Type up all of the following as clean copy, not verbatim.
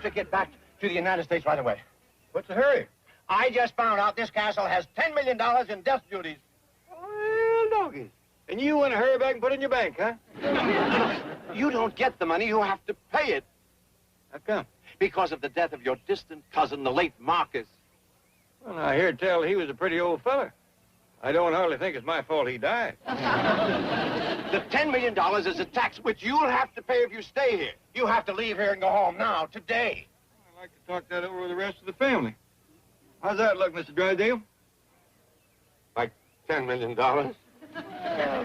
have to get back to the United States right away. What's the hurry? I just found out this castle has $10 million in death duties. Well, doggies. And you want to hurry back and put it in your bank, huh? You don't get the money, you have to pay it. How come? Because of the death of your distant cousin, the late Marcus. Well, I hear tell he was a pretty old fella. I don't hardly think it's my fault he died. The $10 million is a tax which you'll have to pay if you stay here. You have to leave here and go home now, today. I'd like to talk that over with the rest of the family. How's that look, Mr. Drysdale? Like $10 million? Well,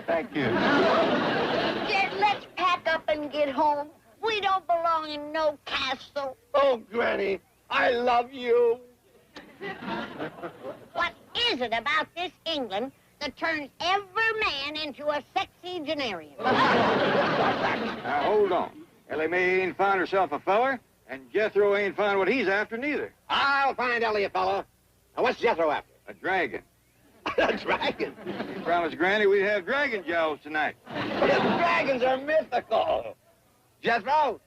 thank you. Jed, let's pack up and get home. We don't belong in no castle. Oh, Granny, I love you. What is it about this England that turns every man into a sexagenarian? Now, hold on. Ellie Mae ain't found herself a feller, and Jethro ain't found what he's after neither. I'll find Ellie a fellow. Now, what's Jethro after? A dragon. A dragon? You promised Granny we'd have dragon jowls tonight. His dragons are mythical. Jethro!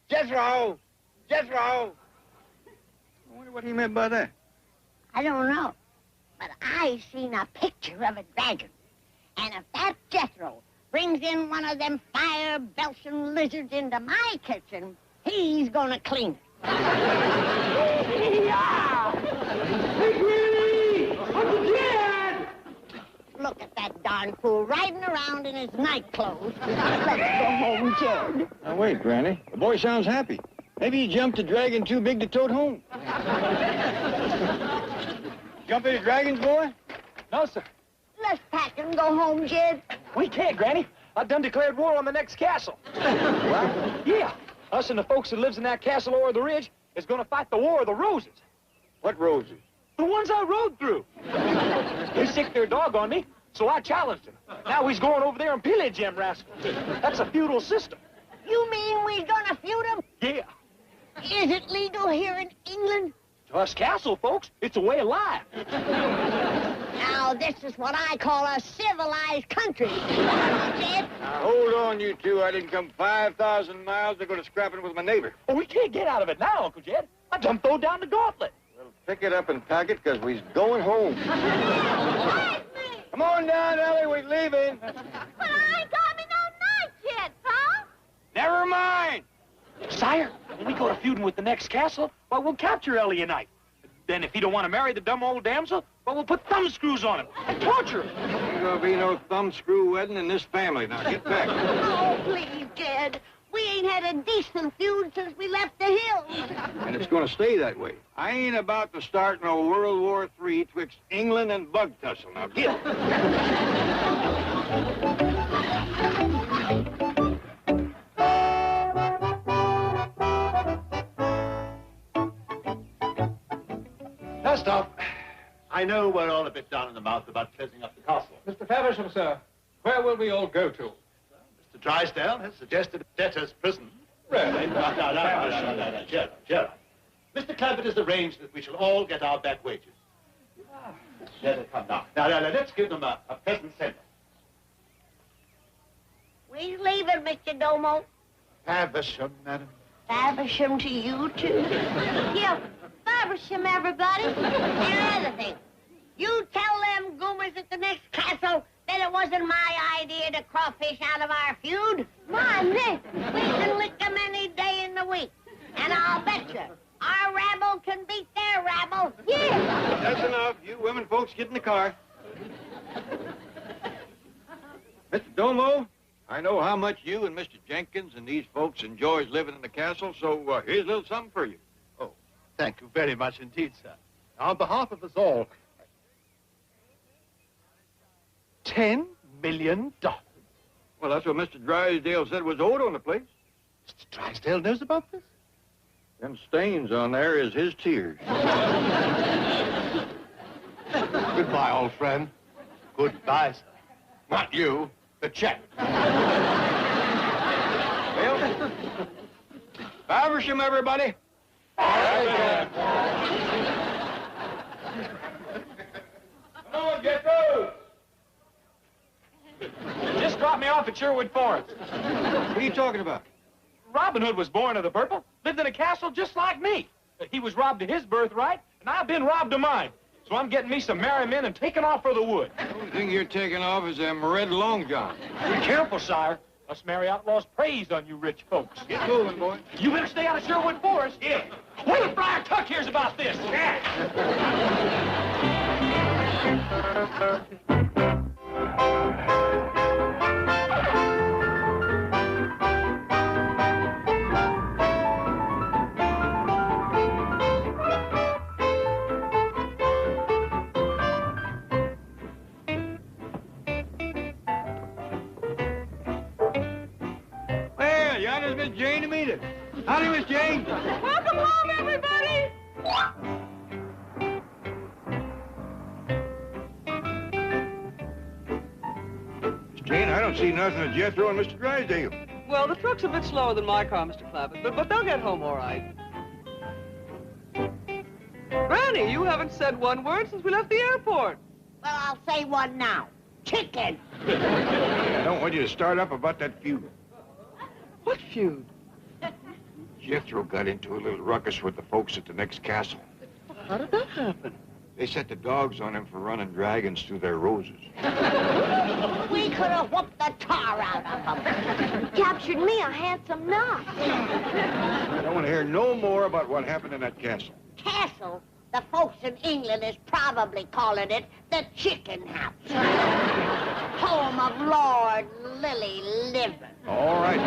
Jethro! Jethro! I wonder what he meant by that. I don't know, but I seen a picture of a dragon. And if that Jethro brings in one of them fire-belching lizards into my kitchen, he's gonna clean it. Yeah! Hey, Granny! Uncle Jed! Look at that darn fool riding around in his night clothes. Let's go home, Jed. Now, wait, Granny. The boy sounds happy. Maybe he jumped a dragon too big to tote home. Jump any dragons, boy? No, sir. Let's pack and go home, Jed. We can't, Granny. I've done declared war on the next castle. What? Yeah. Us and the folks that lives in that castle over the ridge is going to fight the War of the Roses. What roses? The ones I rode through. They sicked their dog on me, so I challenged him. Now he's going over there and pillage them rascals. That's a feudal system. You mean we're gonna feud them? Yeah. Is it legal here in England? To us castle folks, it's a way of life. Now, this is what I call a civilized country. Jed? Now, hold on, you two. I didn't come 5,000 miles to go to scrapping with my neighbor. Oh, we can't get out of it now, Uncle Jed. I done throw down the gauntlet. Well, pick it up and pack it, because we's going home. Come on down, Ellie. We're leaving. But I ain't got me no night yet, huh? Never mind. Sire, when we go to feuding with the next castle, well, we'll capture Ellie tonight. Then if he don't want to marry the dumb old damsel, well, we'll put thumb screws on him and torture him. Ain't gonna be no thumbscrew wedding in this family. Now, get back. Oh, please, Jed. We ain't had a decent feud since we left the hills. And it's gonna stay that way. I ain't about to start no World War III twixt England and Bug Tussle. Now, get. Now, stop. I know we're all a bit down in the mouth about closing up the castle. Mr. Faversham, sir, where will we all go to? Mr. Drysdale has suggested a debtor's prison. Really? No, Gerald. Mr. Clampett has arranged that we shall all get our back wages. Let it come now. Now, let's give them a pleasant send-off. We's leaving, Mr. Domo. Faversham, madam. Faversham to you, too. Yeah, Faversham, everybody. And another thing. You tell them goomers at the next castle that it wasn't my idea to crawfish out of our feud. My Nick, we can lick them any day in the week. And I'll bet you, our rabble can beat their rabble. Yeah. That's enough. You women folks get in the car. Mr. Domo, I know how much you and Mr. Jenkins and these folks enjoys living in the castle, so here's a little something for you. Oh, thank you very much indeed, sir. On behalf of us all, $10 million. Well, that's what Mr. Drysdale said was owed on the place. Mr. Drysdale knows about this? Them stains on there is his tears. Goodbye, old friend. Goodbye, sir. Not you, the check. Well, Faversham, everybody. Come on, get those. Just drop me off at Sherwood Forest. What are you talking about? Robin Hood was born of the purple. lived in a castle just like me. He was robbed of his birthright, and I've been robbed of mine. So I'm getting me some merry men and taking off for the wood. The only thing you're taking off is them red long johns. Be careful, sire. Us merry outlaws preys on you rich folks. Get moving, boy. You better stay out of Sherwood Forest. Yeah. Wait till Friar Tuck hears about this. Well, yonder's Miss Jane to meet us. Howdy, Miss Jane. Welcome home, everybody! Miss Jane, I don't see nothing of Jethro and Mr. Drysdale. Well, the truck's a bit slower than my car, Mr. Clappett, but they'll get home all right. Granny, you haven't said one word since we left the airport. Well, I'll say one now. Chicken. I don't want you to start up about that feud. What feud? Jethro got into a little ruckus with the folks at the next castle. How did that happen? They set the dogs on him for running dragons through their roses. We could have whooped the tar out of them. Captured me a handsome knock. I don't want to hear no more about what happened in that castle. Castle? The folks in England is probably calling it the Chicken House. Home of Lord Lily Liver. All right.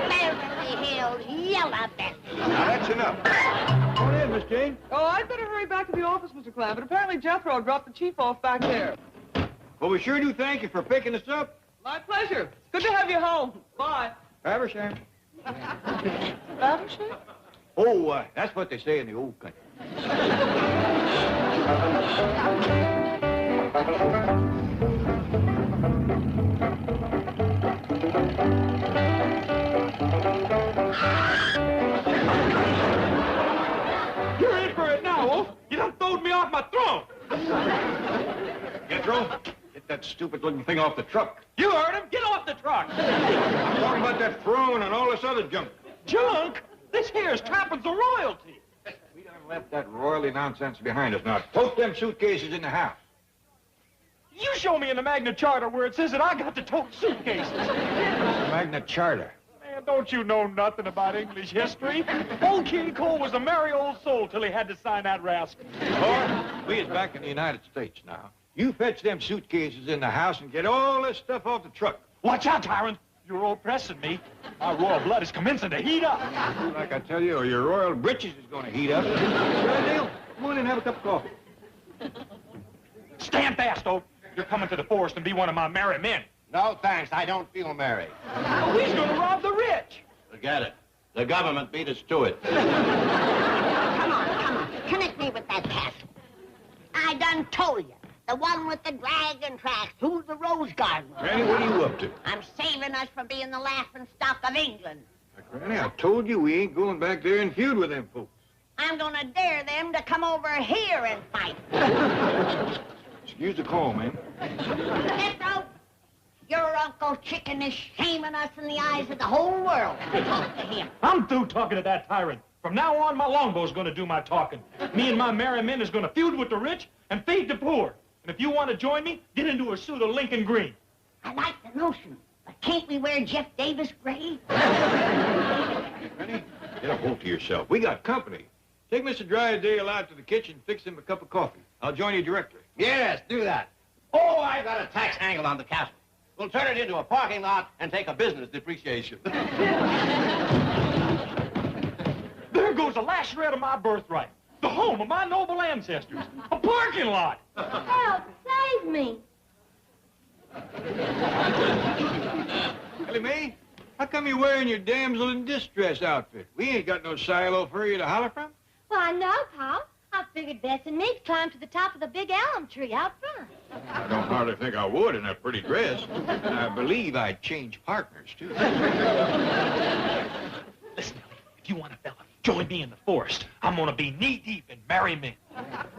Beverly Hills Yellow Bit. Now, that's enough. Come on in, Miss Jane. Oh, I'd better hurry back to the office, Mr. Clappett. Apparently Jethro dropped the chief off back there. Well, we sure do thank you for picking us up. My pleasure. It's good to have you home. Bye. Faversham. Faversham? Oh, that's what they say in the old country. You're in for it now, Wolf. You done throwed me off my throne. Jethro, get that stupid-looking thing off the truck. You heard him. Get off the truck. I'm talking about that throne and all this other junk. Junk? This here's trappings of royalty. We done left that royalty nonsense behind us. Now, tote them suitcases in the house. You show me in the Magna Charta where it says that I got to tote suitcases. Magna Charta. Man, don't you know nothing about English history? Old King Cole was a merry old soul till he had to sign that rascal. Boy, we is back in the United States now. You fetch them suitcases in the house and get all this stuff off the truck. Watch out, Tyrant. You're oppressing me. My royal blood is commencing to heat up. Like I tell you, or your royal britches is going to heat up. Drysdale, come on in and have a cup of coffee. Stand fast, Oak. You're coming to the forest and be one of my merry men. No, thanks. I don't feel merry. Oh, he's going to rob the rich. Forget it. The government beat us to it. Come on. Connect me with that castle. I done told you. The one with the dragon tracks. Who's the rose garden? Granny, what are you up to? I'm saving us from being the laughing stock of England. Granny, I told you we ain't going back there and feud with them folks. I'm gonna dare them to come over here and fight. Excuse the call, man. Jethro, your Uncle Chicken is shaming us in the eyes of the whole world. Talk to him. I'm through talking to that tyrant. From now on, my longbow's going to do my talking. Me and my merry men is going to feud with the rich and feed the poor. And if you want to join me, get into a suit of Lincoln green. I like the notion, but can't we wear Jeff Davis gray? Granny, get a hold to yourself. We got company. Take Mr. Drysdale out to the kitchen and fix him a cup of coffee. I'll join you directly. Yes, do that. Oh, I've got a tax angle on the castle. We'll turn it into a parking lot and take a business depreciation. There goes the last shred of my birthright. The home of my noble ancestors. A parking lot. Help, save me. Ellie Mae, how come you're wearing your damsel in distress outfit? We ain't got no silo for you to holler from. Why, no, Pop. I figured Bess and me'd climb to the top of the big elm tree out front. I don't hardly think I would in that pretty dress. And I believe I'd change partners, too. Listen, if you want a fella, join me in the forest. I'm going to be knee-deep in merry men.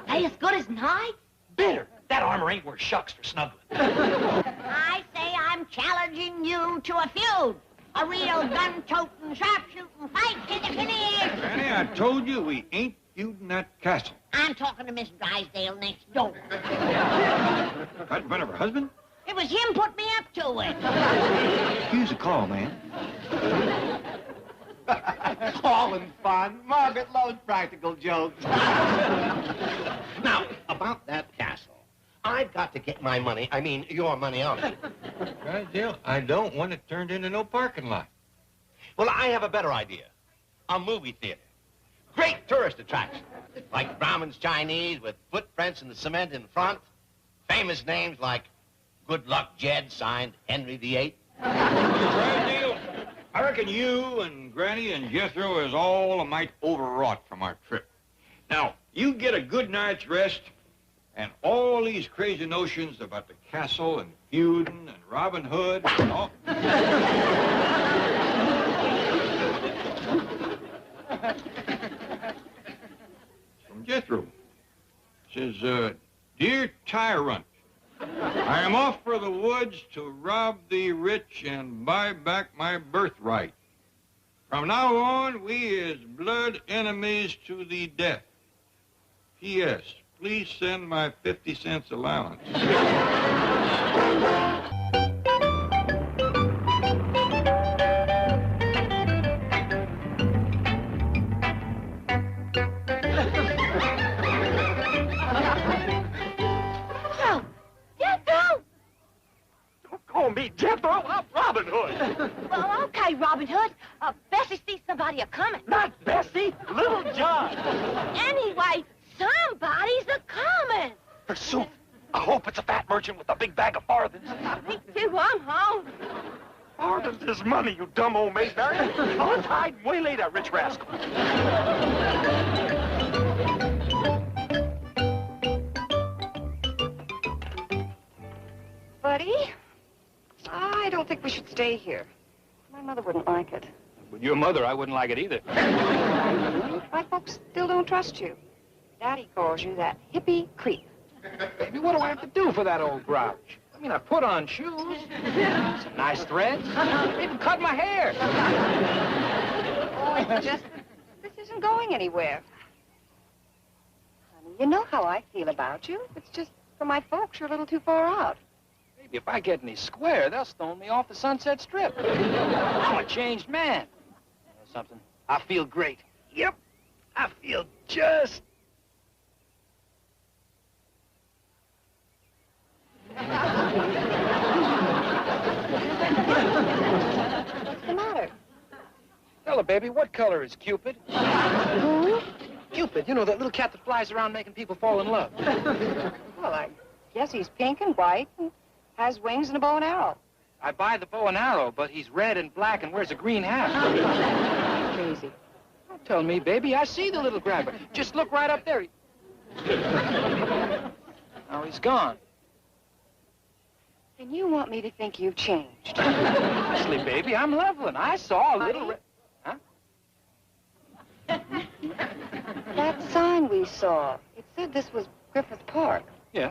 They as good as knives? Bitter. That armor ain't worth shucks for snuggling. I say I'm challenging you to a feud. A real gun-toting, sharpshooting fight to the finish. Granny, I told you we ain't feuding that castle. I'm talking to Miss Drysdale next door. Right in front of her husband? It was him put me up to it. Excuse the call, man. All in fun. Margaret loves practical jokes. Now, about that castle. I've got to get my money, your money out of it. Drysdale, I don't want it turned into no parking lot. Well, I have a better idea. A movie theater. Great tourist attraction. Like Brahmin's Chinese with footprints in the cement in front. Famous names like Good Luck Jed, signed Henry VIII. Drysdale, I reckon you and Granny and Jethro is all a mite overwrought from our trip. Now, you get a good night's rest, and all these crazy notions about the castle and feuding and Robin Hood and all... From Jethro. Says, Dear Tyrant, I am off for the woods to rob the rich and buy back my birthright. From now on, we is blood enemies to the death. P.S. Please send my 50 cents allowance. Call me Jethro. I'm Robin Hood. Well, okay, Robin Hood. Bessie sees somebody a-coming. Not Bessie, Little John. Anyway, somebody's a-coming. Forsooth, I hope it's a fat merchant with a big bag of farthings. Me too, I'm hungry. Farthings is money, you dumb old maid Marian. Let's hide and waylay that rich rascal. Buddy, I don't think we should stay here. My mother wouldn't like it. With your mother, I wouldn't like it either. My folks still don't trust you. Daddy calls you that hippie creep. Baby, what do I have to do for that old grouch? I mean, I put on shoes, some nice threads, even cut my hair. Oh, it's just that this isn't going anywhere. Honey, you know how I feel about you. It's just, for my folks, you're a little too far out. Baby, if I get any square, they'll stone me off the Sunset Strip. I'm a changed man. You know something? I feel great. Yep, I feel just... What's the matter? Tell her, baby, what color is Cupid? Who? Cupid, you know, that little cat that flies around making people fall in love. Well, I guess he's pink and white and has wings and a bow and arrow. I buy the bow and arrow, but he's red and black and wears a green hat. Crazy. Don't tell me, baby. I see the little grabber. Just look right up there. Now he's gone. And you want me to think you've changed. Honestly, baby, I'm leveling. I saw a little... Huh? That sign we saw, it said this was Griffith Park. Yeah.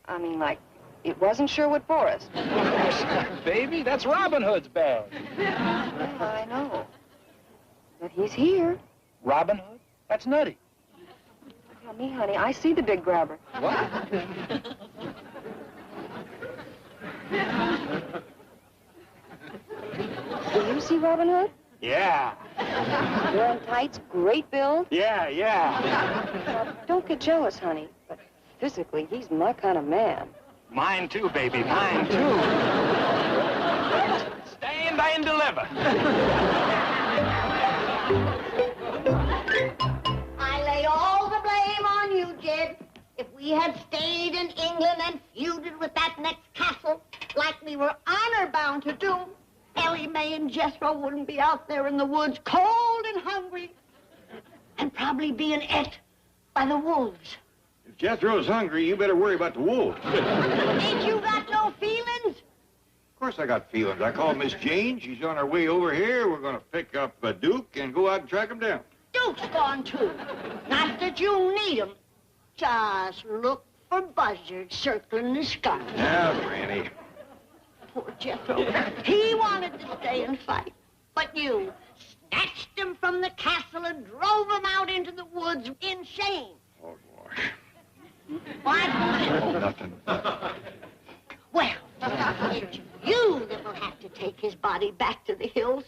I mean, like, it wasn't Sherwood Forest. Baby, that's Robin Hood's badge. Yeah, I know. But he's here. Robin Hood? That's nutty. Tell me, honey, I see the big grabber. What? Do you see Robin Hood? Yeah. Wearing tights, great build. Yeah. Now, don't get jealous, honey, but physically, he's my kind of man. Mine too, baby. Mine too. Stand and deliver. I lay all the blame on you, Jed. If we had stayed in England and feuded with that next castle like we were honor-bound to do, Ellie Mae and Jethro wouldn't be out there in the woods cold and hungry and probably being ate by the wolves. If Jethro's hungry, you better worry about the wolves. Ain't you got no feelings? Of course I got feelings. I called Miss Jane. She's on her way over here. We're going to pick up Duke and go out and track him down. Duke's gone, too. Not that you need him. Just look for buzzards circling the sky. Now, Granny. poor Jethro. He wanted to stay and fight, but you snatched him from the castle and drove him out into the woods in shame. Oh, boy. What? Oh, nothing. Well, it's you that will have to take his body back to the hills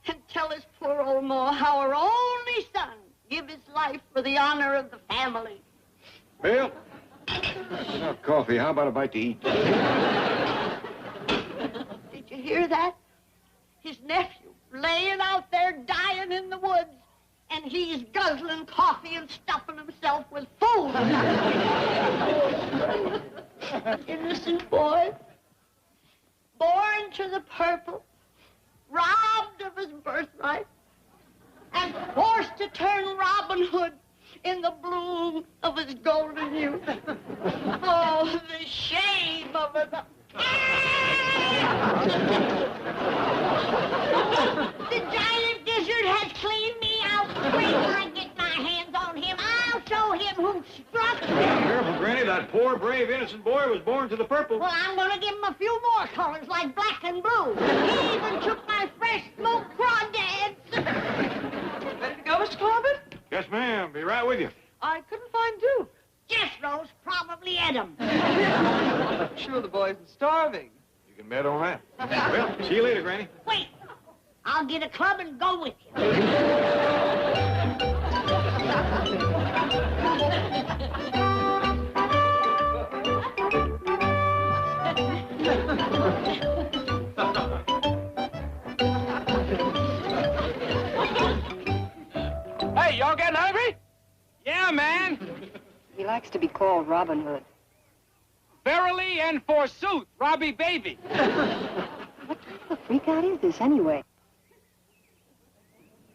and tell his poor old Ma how her only son give his life for the honor of the family. Bill, enough coffee. How about a bite to eat? Did you hear that? His nephew laying out there dying in the woods, and he's guzzling coffee and stuffing himself with food. Innocent boy, born to the purple, robbed of his birthright, and forced to turn Robin Hood in the bloom of his golden youth. Oh, the shame of it. The giant gizzard has cleaned me out. Wait till I get my hands on him. I'll show him who struck me. Careful, Granny. That poor, brave, innocent boy was born to the purple. Well, I'm going to give him a few more colors like black and blue. He even took my fresh smoked crawdads. Ready to go, Mr. Corbett? Yes, ma'am. Be right with you. I couldn't find Duke. Jethro's probably ate him. I'm sure the boy isn't starving. You can bet on that. Well, see you later, Granny. Wait. I'll get a club and go with you. Hey, y'all getting hungry? Yeah, man. He likes to be called Robin Hood. Verily and forsooth, Robbie Baby. What type of freak out is this, anyway?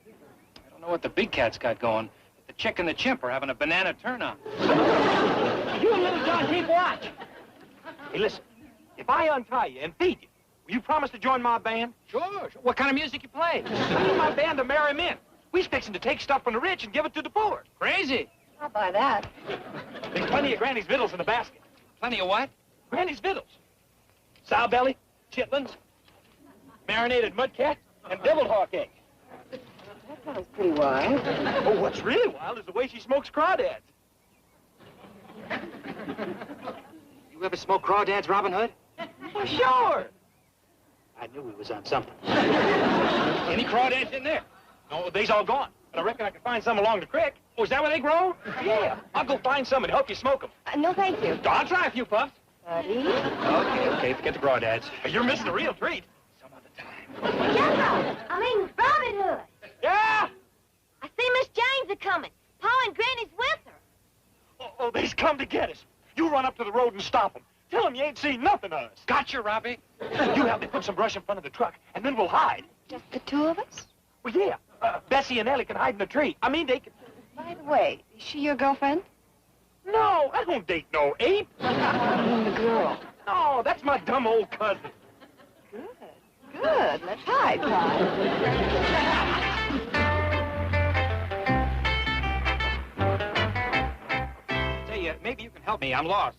I don't know what the big cat's got going, but the chick and the chimp are having a banana turn-on. You and Little John keep watch. Hey, listen. If I untie you and feed you, will you promise to join my band? Sure. What kind of music you play? I need my band to marry men. We're fixing to take stuff from the rich and give it to the poor. Crazy. I'll buy that. There's plenty of Granny's victuals in the basket. Plenty of what? Granny's victuals. Sow belly, chitlins, marinated mudcat, and deviled hawk egg. That sounds pretty wild. Oh, what's really wild is the way she smokes crawdads. You ever smoke crawdads, Robin Hood? Well, sure. I knew he was on something. Any crawdads in there? No, they's all gone. But I reckon I can find some along the creek. Oh, is that where they grow? Yeah. I'll go find some and help you smoke them. No, thank you. I'll try a few puffs. Buddy? Okay, forget the crawdads. You're missing a real treat. Some other time. Jethro, Robin Hood. Yeah! I see Miss Jane's a-coming. Pa and Granny's with her. Oh, they's come to get us. You run up to the road and stop them. Tell them you ain't seen nothing of us. Gotcha, Robbie. You help me put some brush in front of the truck, and then we'll hide. Just the two of us? Well, yeah. Bessie and Ellie can hide in the tree. I mean, they can... By the way, is she your girlfriend? No, I don't date no ape. I mean the girl. No, that's my dumb old cousin. Good. Let's hide, Pa. Say, maybe you can help me. I'm lost.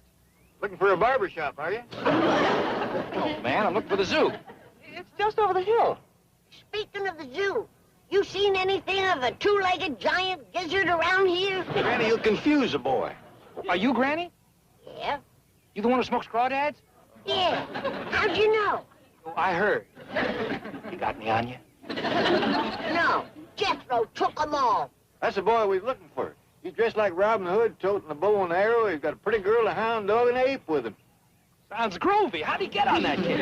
Looking for a barber shop, are you? No, man, I'm looking for the zoo. It's just over the hill. Speaking of the zoo, you seen anything of a two-legged giant gizzard around here? Granny, you'll confuse a boy. Are you Granny? Yeah. You the one who smokes crawdads? Yeah. How'd you know? Oh, I heard. You got me on you? No. Jethro took them all. That's the boy we're looking for. He's dressed like Robin Hood, toting a bow and arrow. He's got a pretty girl, a hound dog, and an ape with him. Sounds groovy. How'd he get on that kid?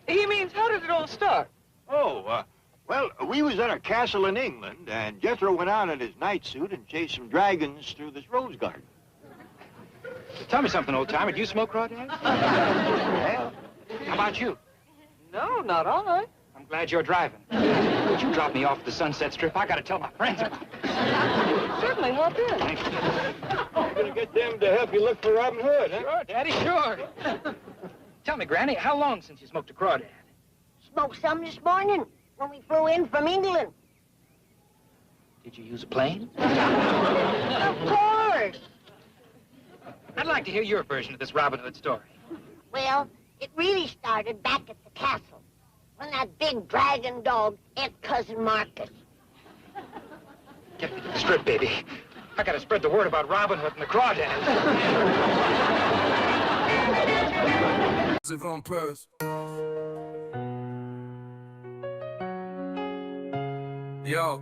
He means, how did it all start? Oh, well, we was at a castle in England, and Jethro went out in his night suit and chased some dragons through this rose garden. Tell me something, old-timer. Do you smoke crawdads? Well, how about you? No, not I. I'm glad you're driving. Would you drop me off at the Sunset Strip? I gotta tell my friends about it. Certainly, hop in. Thank you. You're gonna get them to help you look for Robin Hood, huh? Sure, Daddy, sure. Tell me, Granny, how long since you smoked a crawdad? Smoked some this morning when we flew in from England. Did you use a plane? Of course. I'd like to hear your version of this Robin Hood story. Well, It really started back at the castle when that big dragon dog ate Cousin Marcus. Get me to the strip, baby. I gotta spread the word about Robin Hood and the crawdads. Yo,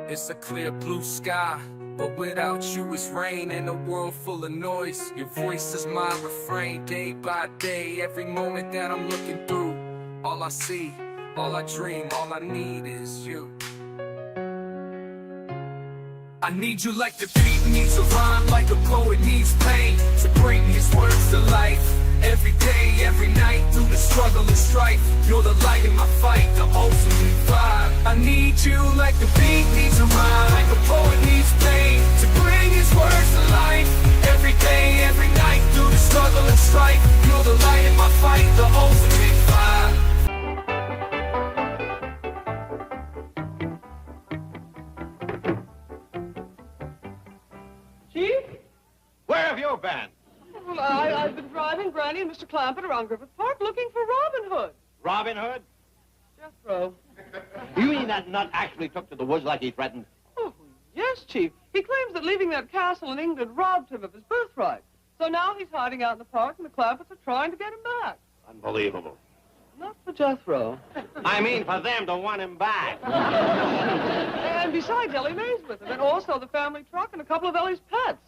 it's a clear blue sky, but without you it's rain and a world full of noise. Your voice is my refrain, day by day, every moment that I'm looking through. All I see, all I dream, all I need is you. I need you like the beat needs a rhyme, like a poet needs pain, to bring his words to life. Every day, every night, through the struggle and strife, you're the light in my fight, the ultimate vibe. I need you like the beat needs a rhyme, like a poet needs pain, to bring his words to life. Every day, every night, through the struggle and strife, you're the light in my fight, the ultimate vibe. Chief? Where have you been? Well, I've been driving Granny and Mr. Clampett around Griffith Park looking for Robin Hood. Robin Hood? Jethro. You mean that nut actually took to the woods like he threatened? Oh, yes, Chief. He claims that leaving that castle in England robbed him of his birthright. So now he's hiding out in the park and the Clampetts are trying to get him back. Unbelievable. Not for Jethro. I mean for them to want him back. And besides, Ellie Mae's with him, and also the family truck and a couple of Ellie's pets.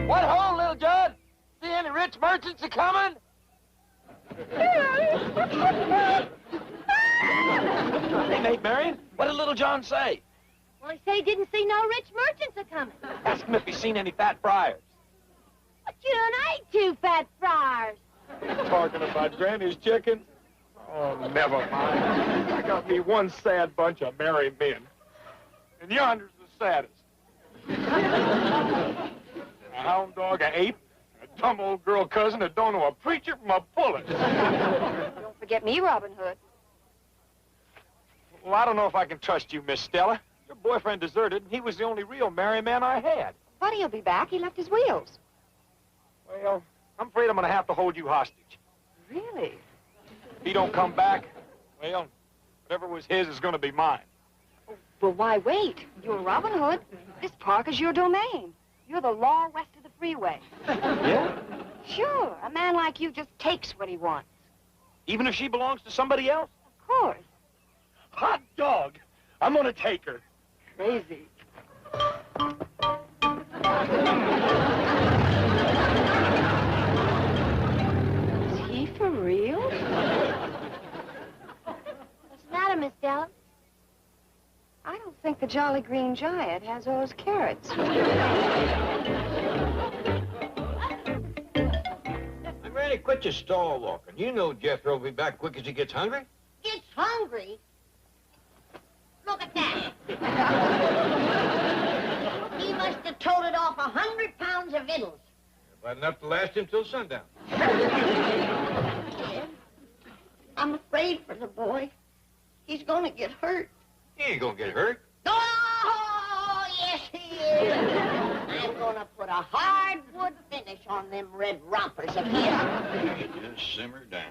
What ho, little Judd? See any rich merchants a-coming? Hey, Nate Marion, what did Little John say? Well, he said he didn't see no rich merchants a-coming. Ask him if he's seen any fat friars. But you and ain't two fat friars. Talking about Granny's chickens? Oh, never mind. I got me one sad bunch of merry men. And yonder's the saddest. A hound dog, a ape, a dumb old girl cousin that don't know a preacher from a bullet. Don't forget me, Robin Hood. Well, I don't know if I can trust you, Miss Stella. Your boyfriend deserted, and he was the only real merry man I had. But he'll be back. He left his wheels. Well, I'm afraid I'm going to have to hold you hostage. Really? If he don't come back, well, whatever was his is going to be mine. Well, why wait? You're Robin Hood. This park is your domain. You're the law west of the freeway. Yeah? Sure. A man like you just takes what he wants. Even if she belongs to somebody else? Of course. Hot dog! I'm going to take her. Crazy. Is he for real? What's the matter, Miss Della? I don't think the Jolly Green Giant has those carrots. Now, Granny, quit your stall walking. You know Jethro will be back quick as he gets hungry. Gets hungry? Look at that. He must have toted off 100 pounds of victuals. About enough to last him till sundown. I'm afraid for the boy. He's going to get hurt. He ain't gonna get hurt. Oh, yes, he is. I'm going to put a hardwood finish on them red rompers of his. Hey, just simmer down.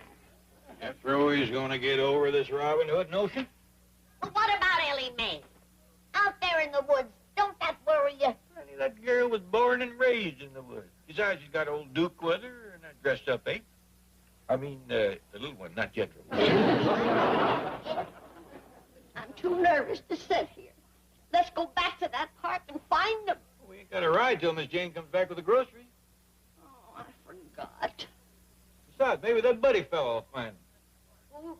Jethro is gonna get over this Robin Hood notion. But what about Ellie Mae? Out there in the woods, don't that worry you? Granny, that girl was born and raised in the woods. Besides, she's got old Duke with her and that dressed-up ape. I mean, the little one, not Jethro. I'm too nervous to sit here. Let's go back to that park and find them. We ain't got a ride till Miss Jane comes back with the groceries. Oh, I forgot. Besides, maybe that buddy fellow will find him. Oh,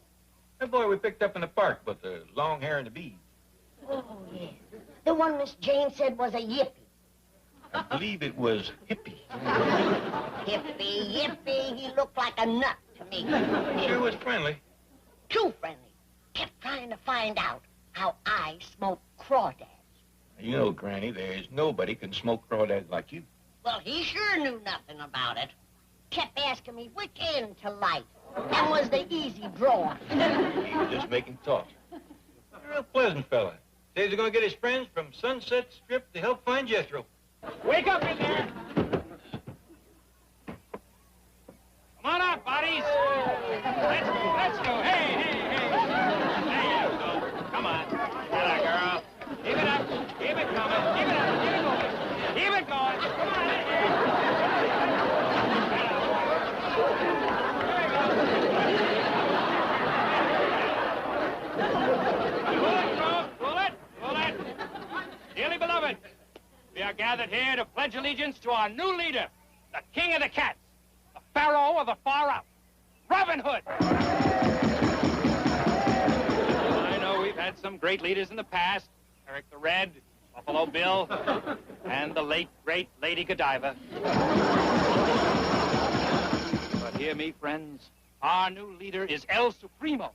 That boy we picked up in the park with the long hair and the beads. oh, yeah. The one Miss Jane said was a yippie. I believe it was Hippie. Yippie. He looked like a nut to me. Sure was friendly. Too friendly. Kept trying to find out how I smoke crawdads. You know, Granny, there's nobody can smoke crawdads like you. Well, he sure knew nothing about it. Kept asking me which end to light, and was the easy draw. He was just making talk. A real pleasant fella. Says he's gonna get his friends from Sunset Strip to help find Jethro. Wake up in there! Dearly beloved, we are gathered here to pledge allegiance to our new leader, the king of the cats, the pharaoh of the far out, Robin Hood. I know we've had some great leaders in the past, Eric the Red, Buffalo Bill, and the late, great Lady Godiva. But hear me, friends, our new leader is El Supremo.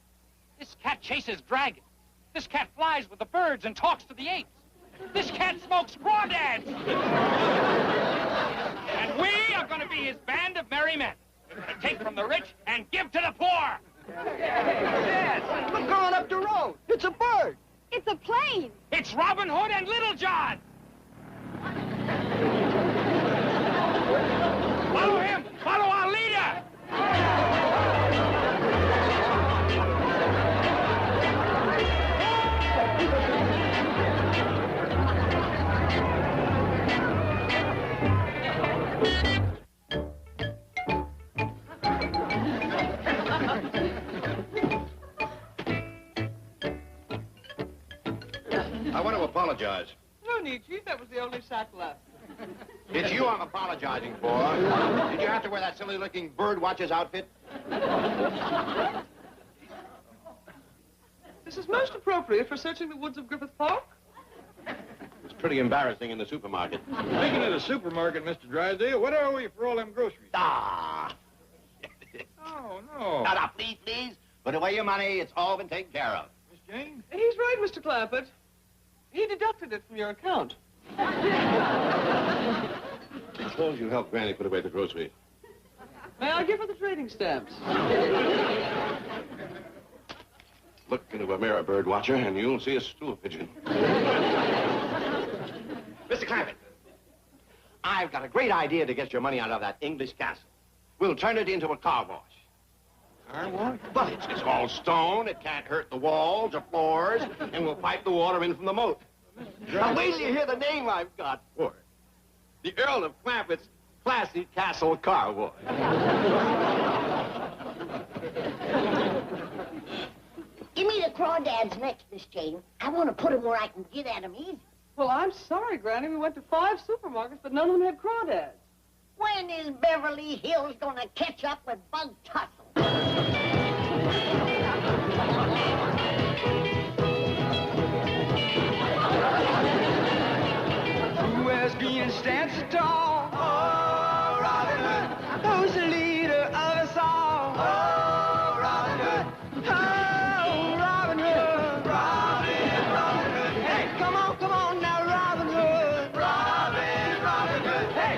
This cat chases dragons. This cat flies with the birds and talks to the apes. This cat smokes crawdads. And we are going to be his band of merry men. We're going to take from the rich and give to the poor. Dad, look going up the road. It's a bird. It's a plane. It's Robin Hood and Little John. Follow him. Follow our leader. I want to apologize. No need, Chief. That was the only sack left. It's you I'm apologizing for. Did you have to wear that silly-looking birdwatcher's outfit? This is most appropriate for searching the woods of Griffith Park. It's pretty embarrassing in the supermarket. Speaking of the supermarket, Mr. Drysdale, what are we for all them groceries? Ah! Oh, no. Now, please, please. Put away your money. It's all been taken care of. Miss Jane? He's right, Mr. Clampett. He deducted it from your account. Suppose you help Granny put away the groceries. May I give her the trading stamps? Look into a mirror, bird watcher, and you'll see a stool pigeon. Mr. Clampett, I've got a great idea to get your money out of that English castle. We'll turn it into a car wash. Car wash? Well, it's all stone. It can't hurt the walls or floors, and we'll pipe the water in from the moat. Now, wait till you hear the name I've got for it. The Earl of Clampett's Classy Castle Car Wash. Give me the crawdads next, Miss Jane. I want to put them where I can get at them easy. Well, I'm sorry, Granny. We went to 5 supermarkets, but none of them had crawdads. When is Beverly Hills going to catch up with Bug Tussle? Who has been stands tall? Oh, Robin Hood. Who's the leader of us all? Oh, Robin Hood. Oh, Robin Hood. Robin Hood. Hey, come on now, Robin Hood. Robin Hood. Hey.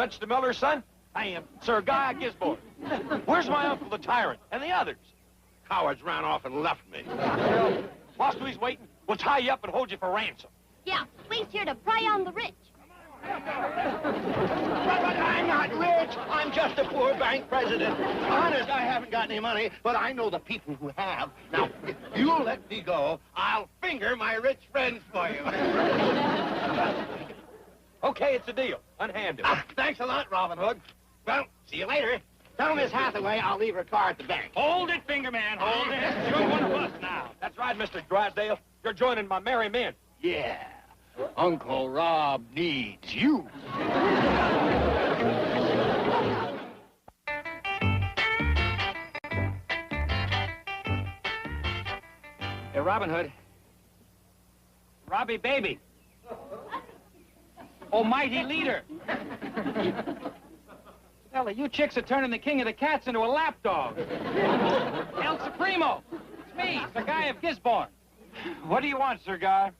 Register Miller, son? I am Sir Guy Gisborne. Where's my uncle, the tyrant, and the others? Cowards ran off and left me. Whilst he's waiting, we'll tie you up and hold you for ransom. Yeah, we's here to prey on the rich. But I'm not rich. I'm just a poor bank president. Honest, I haven't got any money, but I know the people who have. Now, if you'll let me go, I'll finger my rich friends for you. Okay, it's a deal. Unhand him. Thanks a lot, Robin Hood. Well, see you later. Tell Miss Hathaway I'll leave her car at the bank. Hold it, finger man, hold it. You're one of us now. That's right, Mr. Drysdale. You're joining my merry men. Yeah. Uncle Rob needs you. Hey, Robin Hood. Robbie Baby. Almighty leader. Fella, you chicks are turning the king of the cats into a lapdog. El Supremo. It's me, Sir Guy of Gisborne. What do you want, Sir Guy?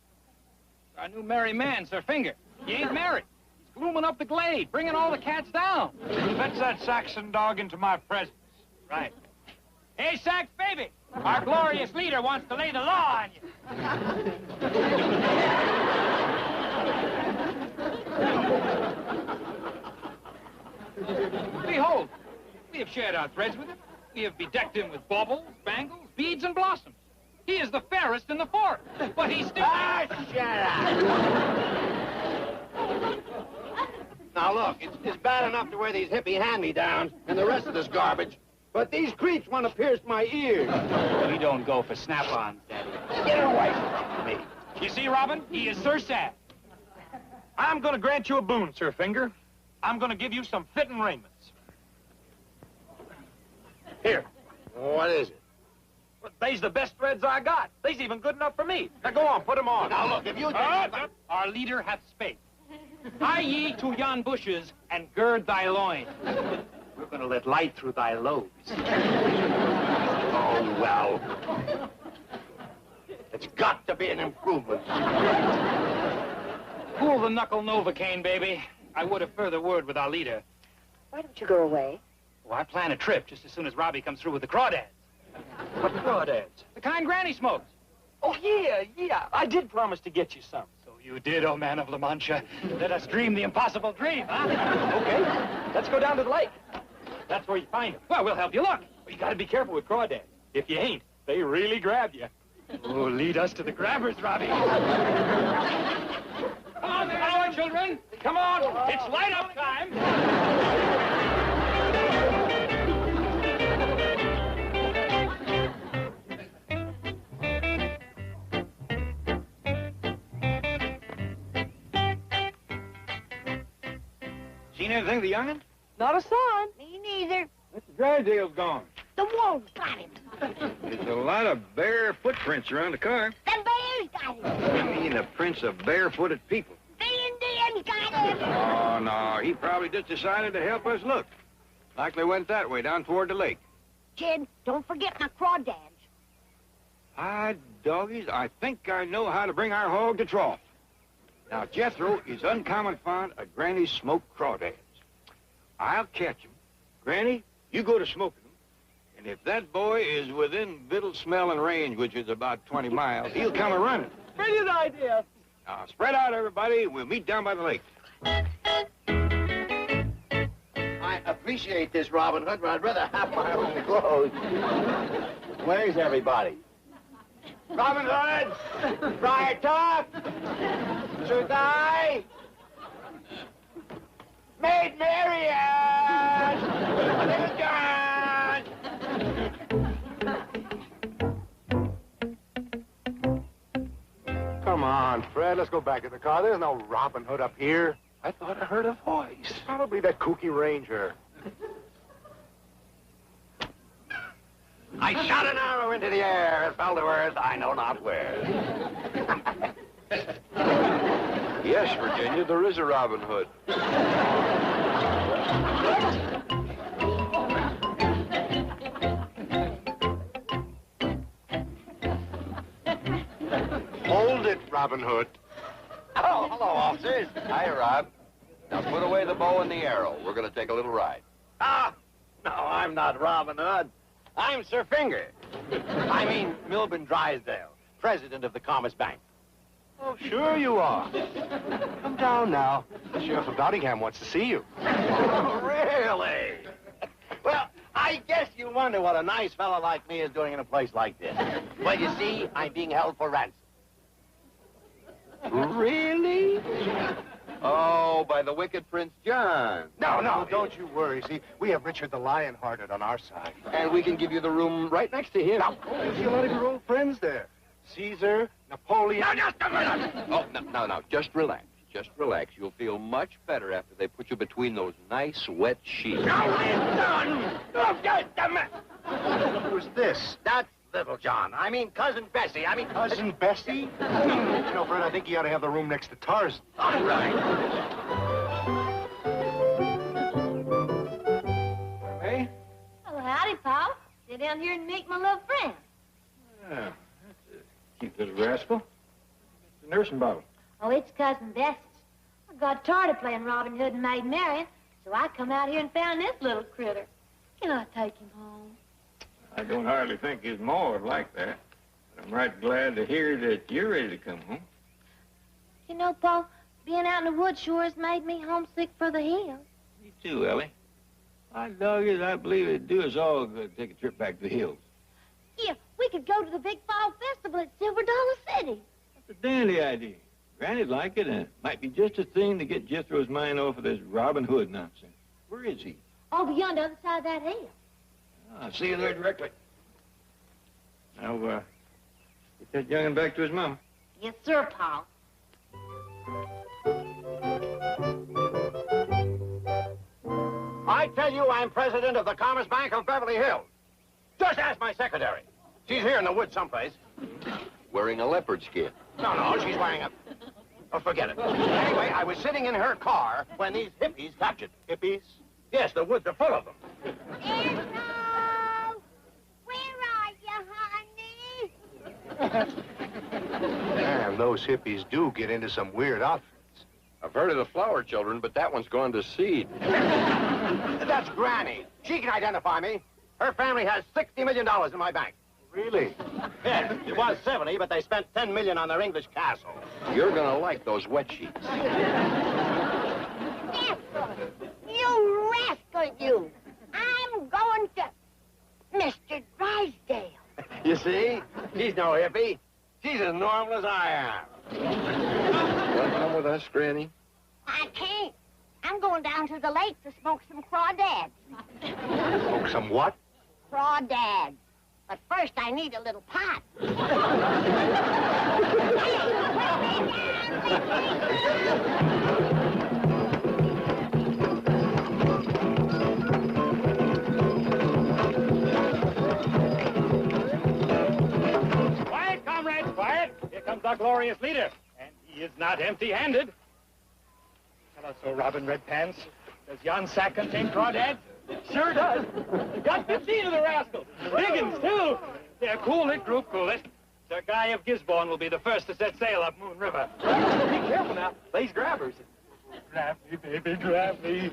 Our new merry man, Sir Finger. He ain't married. He's glooming up the glade, bringing all the cats down. Fetch that Saxon dog into my presence. Right. Hey, Sax Baby, our glorious leader wants to lay the law on you. Behold, we have shared our threads with him. We have bedecked him with baubles, bangles, beads, and blossoms. He is the fairest in the forest, but he's still... Ah, shut up! Now, look, it's bad enough to wear these hippie hand-me-downs and the rest of this garbage, but these creeps want to pierce my ears. We don't go for snap-ons, Daddy. Get away from me. You see, Robin, he is Sir Sad. I'm going to grant you a boon, Sir Finger. I'm going to give you some fitting raiments. Here. What is it? But they's the best threads I got. They's even good enough for me. Now, go on, put them on. Now, look, if you... Our leader hath spake. Hie ye to yon bushes and gird thy loins. We're going to let light through thy lobes. Oh, well. It's got to be an improvement. Pull the knuckle Novocaine, baby. I would have further word with our leader. Why don't you go away? Oh, I plan a trip just as soon as Robbie comes through with the crawdads. What crawdads? The kind Granny smokes. Oh, yeah. I did promise to get you some. So you did, oh man of La Mancha. Let us dream the impossible dream, huh? Okay, let's go down to the lake. That's where you find them. Well, we'll help you look. Well, you got to be careful with crawdads. If you ain't, they really grab you. Oh, lead us to the grabbers, Robbie. Come on, there, children. Come on. It's light-up time. Seen anything of the young'un? Not a sign. Me neither. Mr. Drysdale's gone. The wolves got him. There's a lot of bare footprints around the car. The bears got him. I mean, the prints of barefooted people. The Indians got him. Oh, no, he probably just decided to help us look. Likely went that way, down toward the lake. Kid, don't forget my crawdads. Ah, doggies, I think I know how to bring our hog to trough. Now, Jethro is uncommon fond of Granny's smoked crawdads. I'll catch him. Granny, you go to smoking them. And if that boy is within victual smell and range, which is about 20 miles, he'll come a-running. Brilliant idea. Now, spread out, everybody. We'll meet down by the lake. I appreciate this, Robin Hood, but I'd rather have my own clothes. Where's everybody? Robin Hood! Friar Tuck! Sir Guy! Maid Marian! Little John! Come on, Fred. Let's go back in the car. There's no Robin Hood up here. I thought I heard a voice. It's probably that kooky ranger. I shot an arrow into the air. It fell to earth, I know not where. Yes, Virginia, there is a Robin Hood. Hold it, Robin Hood. Oh, hello, officers. Hi, Rob. Now put away the bow and the arrow. We're going to take a little ride. Ah, no, I'm not Robin Hood. I'm Sir Finger. I mean Milburn Drysdale, president of the Commerce Bank. Oh, sure you are. Come down now. The Sheriff of Nottingham wants to see you. Oh, really? Well, I guess you wonder what a nice fellow like me is doing in a place like this. Well, you see, I'm being held for ransom. Really? Oh, by the wicked Prince John. No, don't you worry. See, we have Richard the Lionhearted on our side. And we can give you the room right next to him. Now, you see a lot of your old friends there. Caesar, Napoleon. Now, just a minute. Oh, no. Just relax. Just relax. You'll feel much better after they put you between those nice, wet sheets. Now, I'm done. Oh, just a minute. Who's this? That's Little John. I mean Cousin Bessie. Cousin Bessie? You know, Bert, I think you ought to have the room next to Tarzan. All right. Hey? Oh, howdy, Pa. Sit down here and meet my little friend. Yeah, that's a cute little rascal. It's a nursing bottle. Oh, it's Cousin Bessie's. I got tired of playing Robin Hood and Maid Marian, so I come out here and found this little critter. Can I take him home? I don't hardly think his ma would like that. But I'm right glad to hear that you're ready to come home. You know, Pa, being out in the woods sure has made me homesick for the hills. Me too, Ellie. My dog is, I believe it'd do us all good to take a trip back to the hills. Yeah, we could go to the big fall festival at Silver Dollar City. That's a dandy idea. Granny'd like it, and it might be just a thing to get Jethro's mind off of this Robin Hood nonsense. Where is he? Over beyond the other side of that hill. I'll see you there directly. Now, get that young'un back to his mama. Yes, sir, Pa. I tell you, I'm president of the Commerce Bank of Beverly Hills. Just ask my secretary. She's here in the woods someplace. Wearing a leopard skin. No, she's wearing a... Oh, forget it. Anyway, I was sitting in her car when these hippies captured. Hippies? Yes, the woods are full of them. Erno! Where are you, honey? Man, those hippies do get into some weird outfits. I've heard of the flower children, but that one's gone to seed. That's Granny. She can identify me. Her family has $60 million in my bank. Really? Yes, it was 70, but they spent $10 million on their English castle. You're gonna like those wet sheets. You rascal, you! I'm going to Mr. Drysdale. You see? She's no hippie. She's as normal as I am. Want to come with us, Granny? I can't. I'm going down to the lake to smoke some crawdads. Smoke some what? Crawdads. But first, I need a little pot. Quiet, comrades, quiet. Here comes our glorious leader. And he is not empty-handed. Tell us so, Robin Redpants. Does yon sack contain crawdads? Sure does. Got 15 of the rascals. Big uns, too. Yeah, cool it, group, cool it. Sir Guy of Gisborne will be the first to set sail up Moon River. Be careful now. These grabbers. Grab me, baby, grab me.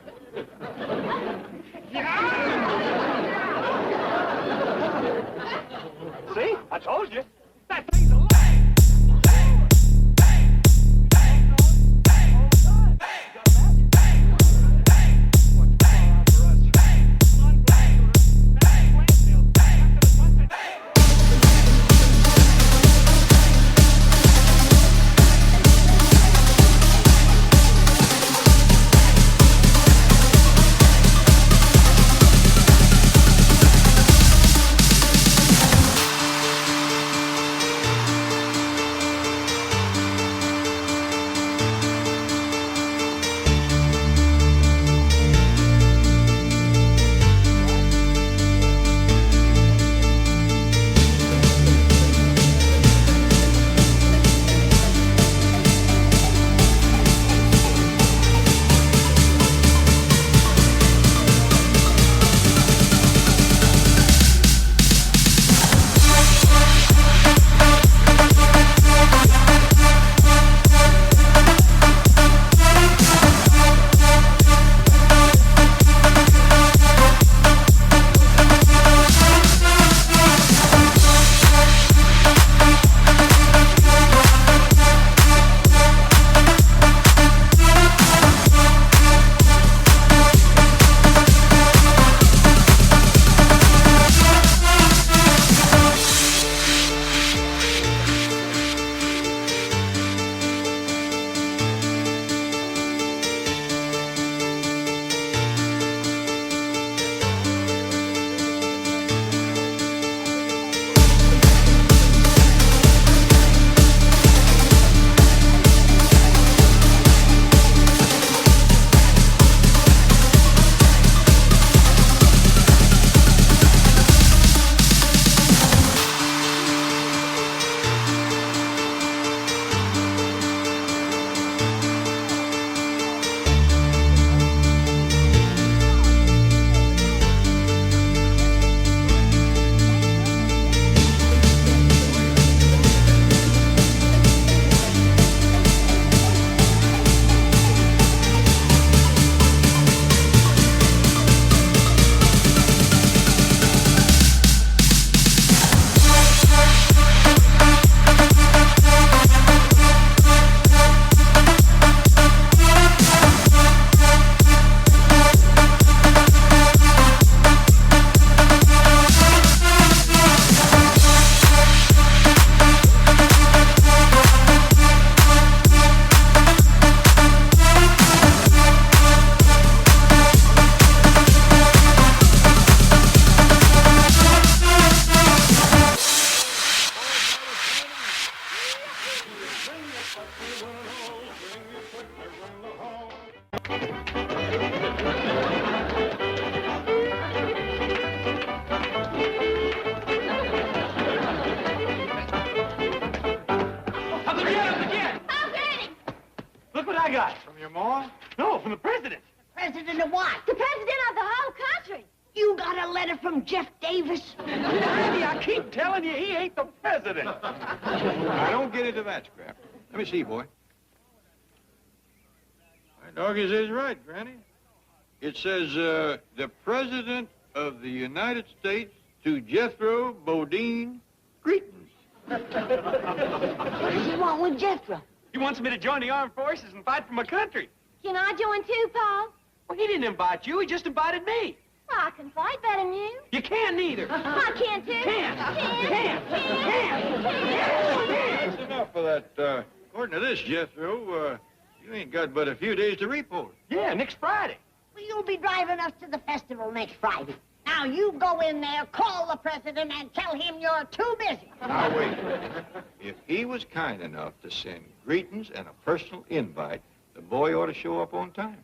See? I told you. That thing's alive. your Ma? No, from the president. President of what? The president of the whole country. You got a letter from Jeff Davis? Randy, I keep telling you, he ain't the president. Now, don't get into that, Scrap. Let me see, boy. My doggies is right, Granny. It says, the President of the United States to Jethro Bodine, greetings. What does he want with Jethro? He wants me to join the armed forces and fight for my country. Can I join too, Pa? Well, he didn't invite you. He just invited me. Well, I can fight better than you. You can't neither. I can too. Can't. That's enough of that. According to this, Jethro, you ain't got but a few days to report. Yeah, next Friday. Well, you'll be driving us to the festival next Friday. Now, you go in there, call the president, and tell him you're too busy. Now, wait. If he was kind enough to send greetings and a personal invite, the boy ought to show up on time.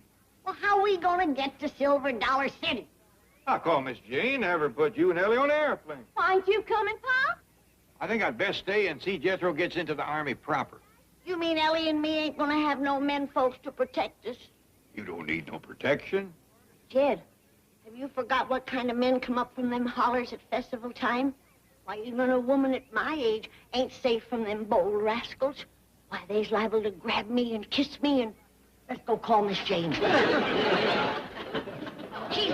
Well, how are we gonna get to Silver Dollar City? I'll call Miss Jane, have her put you and Ellie on an airplane. Why aren't you coming, Pa? I think I'd best stay and see Jethro gets into the Army proper. You mean Ellie and me ain't gonna have no men folks to protect us? You don't need no protection. Jed, have you forgot what kind of men come up from them hollers at festival time? Why, even a woman at my age ain't safe from them bold rascals. Why, they's liable to grab me and kiss me and... Let's go call Miss Jane. She's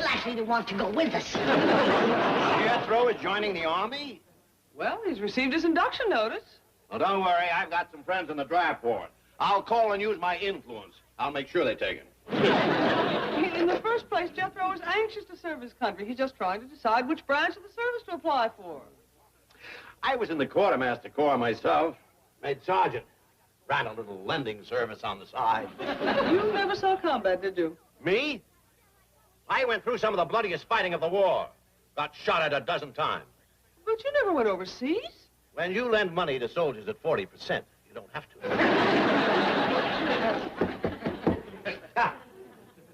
likely to want to go with us. Jethro is joining the Army? Well, he's received his induction notice. Well, don't worry. I've got some friends in the draft board. I'll call and use my influence. I'll make sure they take him. In the first place, Jethro is anxious to serve his country. He's just trying to decide which branch of the service to apply for. I was in the Quartermaster Corps myself. Made sergeant. Ran a little lending service on the side. You never saw combat, did you? Me? I went through some of the bloodiest fighting of the war. Got shot at a dozen times. But you never went overseas. When you lend money to soldiers at 40%, you don't have to.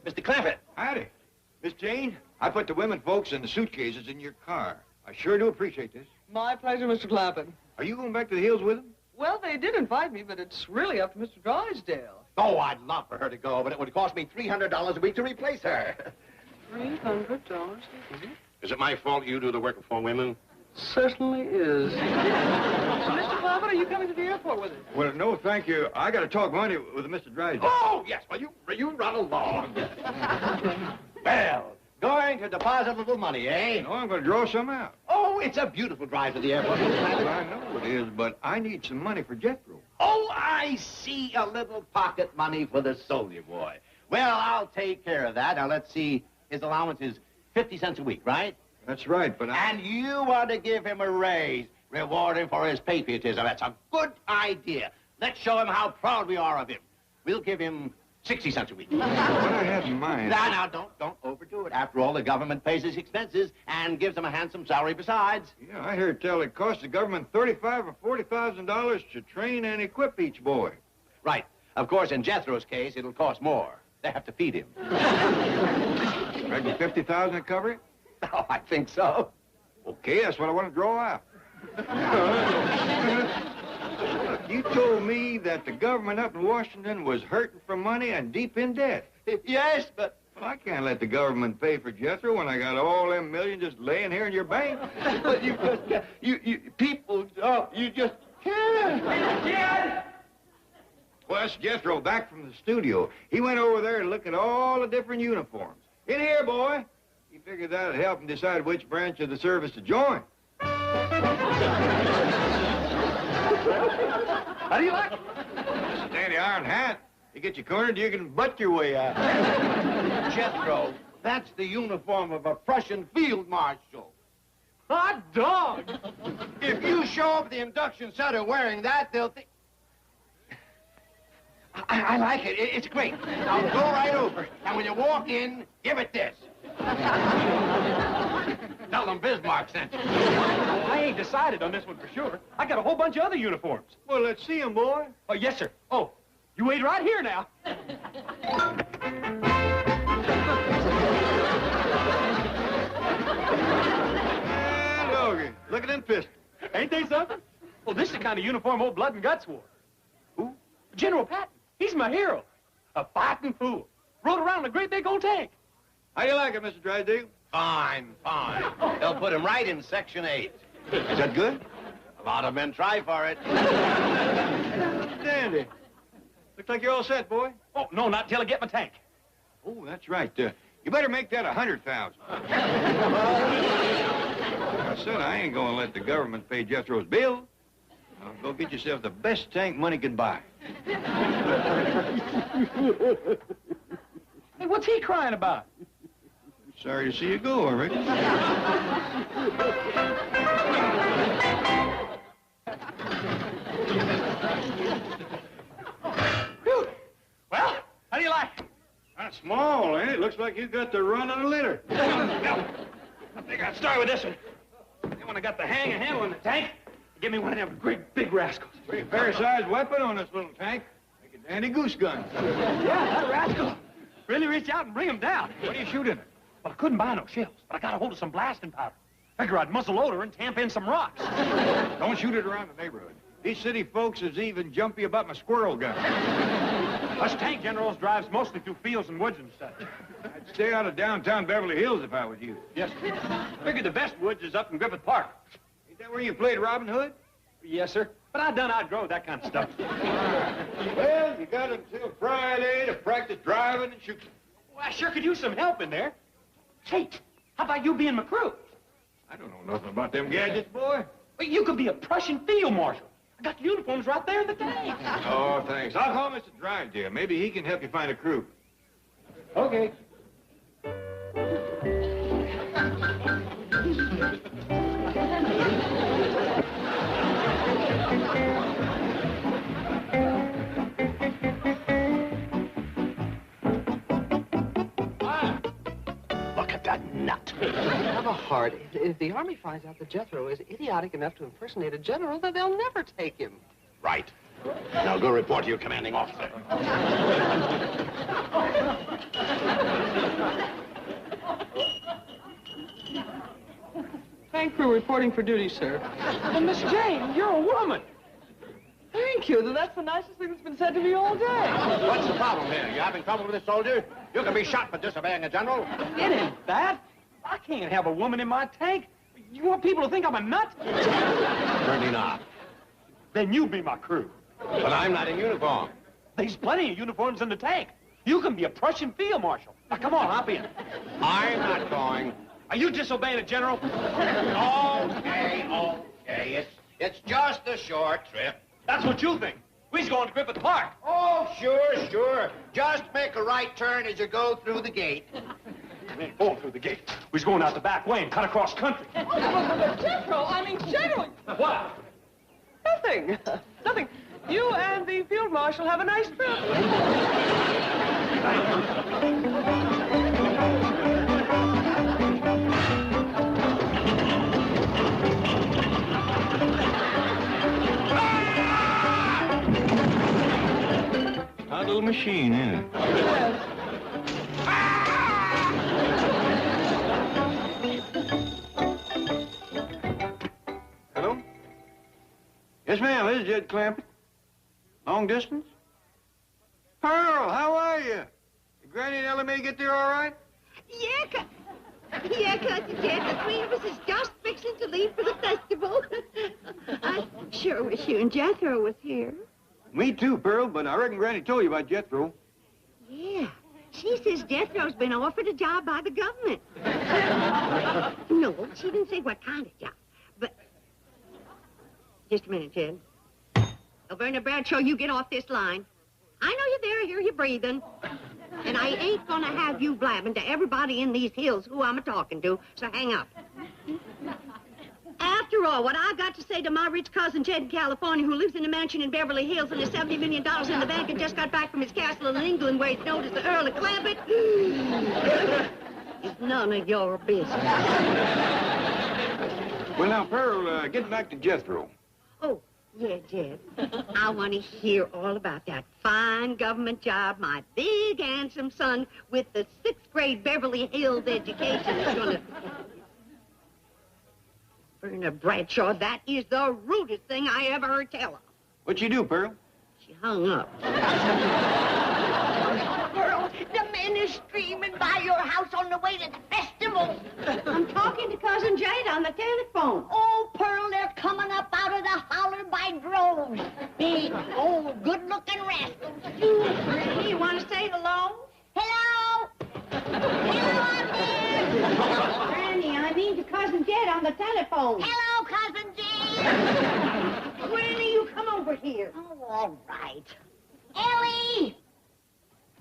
Mr. Clampett. Howdy. Miss Jane, I put the women folks and the suitcases in your car. I sure do appreciate this. My pleasure, Mr. Clampett. Are you going back to the hills with them? Well, they did invite me, but it's really up to Mr. Drysdale. Oh, I'd love for her to go, but it would cost me $300 a week to replace her. $300? Is it my fault you do the work of 4 women? Certainly is. Mr. Clampett, are you coming to the airport with us? Well, no, thank you. I got to talk money with Mr. Drysdale. Oh, yes. Well, you run along. Well, going to deposit a little money, eh? No, I'm going to draw some out. Oh, it's a beautiful drive to the airport. Well, I know it is, but I need some money for Jethro. Oh, I see. A little pocket money for the soldier boy. Well, I'll take care of that. Now, let's see. His allowance is 50 cents a week, right? That's right, but And you want to give him a raise, reward him for his patriotism. That's a good idea. Let's show him how proud we are of him. We'll give him 60 cents a week. What I had in mind... Now, don't overdo it. After all, the government pays his expenses and gives him a handsome salary besides. Yeah, I heard tell it costs the government $35,000 or $40,000 to train and equip each boy. Right. Of course, in Jethro's case, it'll cost more. They have to feed him. Reckon $50,000 to cover it? Oh, I think so. Okay, that's what I want to draw out. You told me that the government up in Washington was hurting for money and deep in debt. Yes, but... Well, I can't let the government pay for Jethro when I got all them millions just laying here in your bank. But you just... people... Oh, you just... Well, that's Jethro back from the studio. He went over there to look at all the different uniforms. In here, boy. He figured that'd help him decide which branch of the service to join. How do you like it? Dandy iron hat. You get you cornered, you can butt your way out. Jethro, that's the uniform of a Prussian field marshal. Hot dog! If you show up at the induction center wearing that, they'll think... I like it. It's great. Now go right over, and when you walk in, give it this. Tell them Bismarck sent you. I ain't decided on this one for sure. I got a whole bunch of other uniforms. Well, let's see 'em, boy. Oh, yes, sir. Oh, you wait right here now. And doggy, look at them pistols. Ain't they something? Well, this is the kind of uniform old Blood and Guts wore. Who? General Patton. He's my hero. A fighting fool. Rode around in a great big old tank. How do you like it, Mr. Drysdale? Fine, fine. They'll put him right in Section 8. Is that good? A lot of men try for it. Dandy. Looks like you're all set, boy. Oh, no, not till I get my tank. Oh, that's right. You better make that 100,000. I said I ain't gonna let the government pay Jethro's bill. Now, go get yourself the best tank money can buy. Hey, what's he crying about? Sorry to see you go, Rick. Whew. Well, how do you like it? That's small, eh? It looks like you got the run on a litter. Yeah. I think I'd start with this one. Then when I got the hang of handling the tank, give me one of them great big rascals. Pretty fair-sized weapon on this little tank. Like a dandy goose gun. Yeah, that rascal. Really reach out and bring him down. What are you shooting at? Well, I couldn't buy no shells, but I got a hold of some blasting powder. Figure I'd muzzle load her and tamp in some rocks. Don't shoot it around the neighborhood. These city folks is even jumpy about my squirrel gun. Us tank generals drives mostly through fields and woods and stuff. I'd stay out of downtown Beverly Hills if I was you. Yes, sir. Figured the best woods is up in Griffith Park. Ain't that where you played Robin Hood? Yes, sir. But I done outgrow that kind of stuff. Well, you got until Friday to practice driving and shooting. Well, I sure could use some help in there. Hey, how about you being my crew? I don't know nothing about them gadgets, boy. Well, you could be a Prussian field marshal. I got the uniforms right there in the tank. Oh, thanks. I'll call Mr. Drysdale. Maybe he can help you find a crew. Okay. Look at that nut. Have a heart. If the Army finds out that Jethro is idiotic enough to impersonate a general, then they'll never take him. Right. Now go report to your commanding officer. Tank crew reporting for duty, sir. Well, Miss Jane, you're a woman. Thank you. That's the nicest thing that's been said to me all day. What's the problem here? You having trouble with this soldier? You can be shot for disobeying a general. It ain't that. I can't have a woman in my tank. You want people to think I'm a nut? Certainly not. Then you be my crew. But I'm not in uniform. There's plenty of uniforms in the tank. You can be a Prussian field marshal. Now, come on, hop in. I'm not going. Are you disobeying a general? Okay. It's just a short trip. That's what you think. We's going to Griffith Park. Oh, sure. Just make a right turn as you go through the gate. We ain't going through the gate. We's going out the back way and cut across country. General, General. What? Nothing. Nothing. You and the field marshal have a nice trip. Hot little machine, isn't it? Yes. Hello? Yes, ma'am. This is Jed Clampett. Long distance? Pearl, how are you? Did Granny and Ella May get there all right? Yeah, Cousin Jed, the three of us is just fixing to leave for the festival. I sure wish you and Jethro was here. Me too, Pearl, but I reckon Granny told you about Jethro. Yeah. She says Jethro's been offered a job by the government. No, she didn't say what kind of job. But... Just a minute, Jed. Verna Bradshaw, you get off this line. I know you're there, I hear you breathing. And I ain't gonna have you blabbing to everybody in these hills who I'm a-talking to, so hang up. After all, what I've got to say to my rich cousin Jed in California, who lives in a mansion in Beverly Hills and has $70 million in the bank and just got back from his castle in England where he's known as the Earl of Clampett, is none of your business. Well, now, Pearl, getting back to Jethro. Oh, yeah, Jed. I want to hear all about that fine government job my big, handsome son with the 6th grade Beverly Hills education is going to... Verna Bradshaw, that is the rudest thing I ever heard tell of. What'd you do, Pearl? She hung up. steaming by your house on the way to the festival. I'm talking to Cousin Jade on the telephone. Oh, Pearl, they're coming up out of the holler by droves. Big, old, good-looking rascals. Hey, you want to say hello? Hello? Hello out there? Granny, I mean to Cousin Jed on the telephone. Hello, Cousin Jade. Granny, you come over here. Oh, all right. Ellie!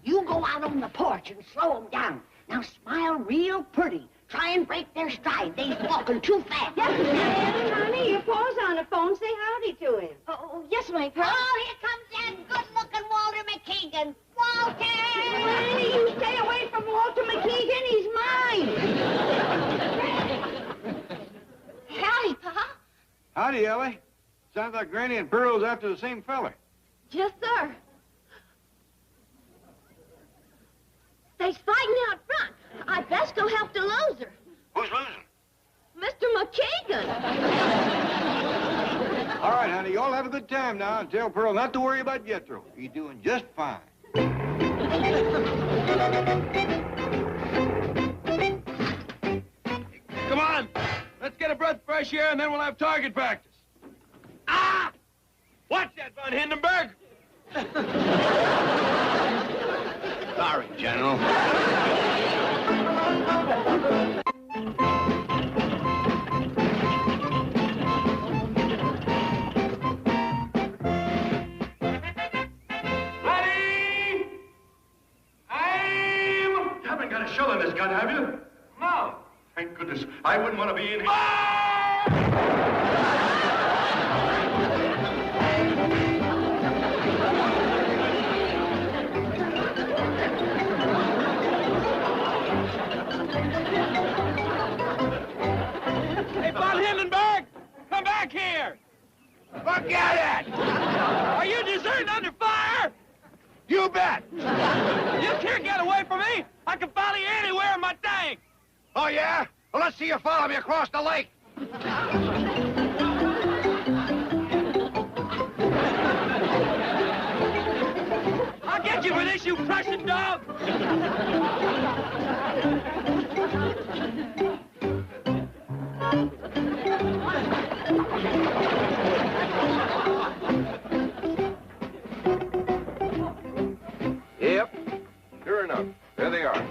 You go out on the porch and slow them down. Now smile real pretty. Try and break their stride. They's walking too fast. Yes, honey, your pa's on the phone. Say howdy to him. Oh, yes, my Pearl. Oh, here comes that good-looking Walter McKeegan. Walter! Granny, you stay away from Walter McKeegan. He's mine. Howdy, Pa. Howdy, Ellie. Sounds like Granny and Pearl's after the same fella. Yes, sir. They's fighting out front. I best go help the loser. Who's losing? Mr. McKeegan. All right, honey, you all have a good time now and tell Pearl not to worry about Jethro. He's doing just fine. Come on. Let's get a breath of fresh air, and then we'll have target practice. Ah! Watch that, Von Hindenburg. Sorry, General. Ready? Aim! You haven't got a shell in this gun, have you? No. Thank goodness. I wouldn't want to be in here. Hey, Von Hindenburg! Come back here! Forget it! Are you deserting under fire? You bet! You can't get away from me! I can follow you anywhere in my tank! Oh, yeah? Well, let's see you follow me across the lake. I'll get you for this, you Prussian dog! Yep. Sure enough. There they are.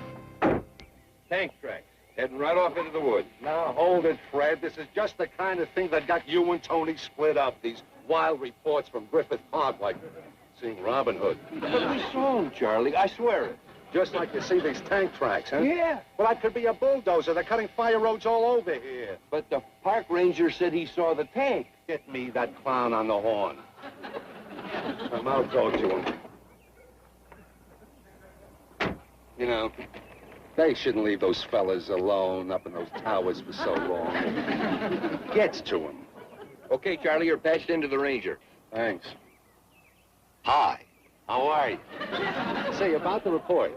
Tank tracks. Heading right off into the woods. Now, hold it, Fred. This is just the kind of thing that got you and Tony split up. These wild reports from Griffith Park, like seeing Robin Hood. But we saw him, Charlie. I swear it. Just like you see these tank tracks, huh? Yeah. Well, that could be a bulldozer. They're cutting fire roads all over here. But the park ranger said he saw the tank. Get me that clown on the horn. I'll go to him. You know, they shouldn't leave those fellas alone up in those towers for so long. Gets to them. Okay, Charlie, you're patched into the ranger. Thanks. Hi. How are you? Say, about the report.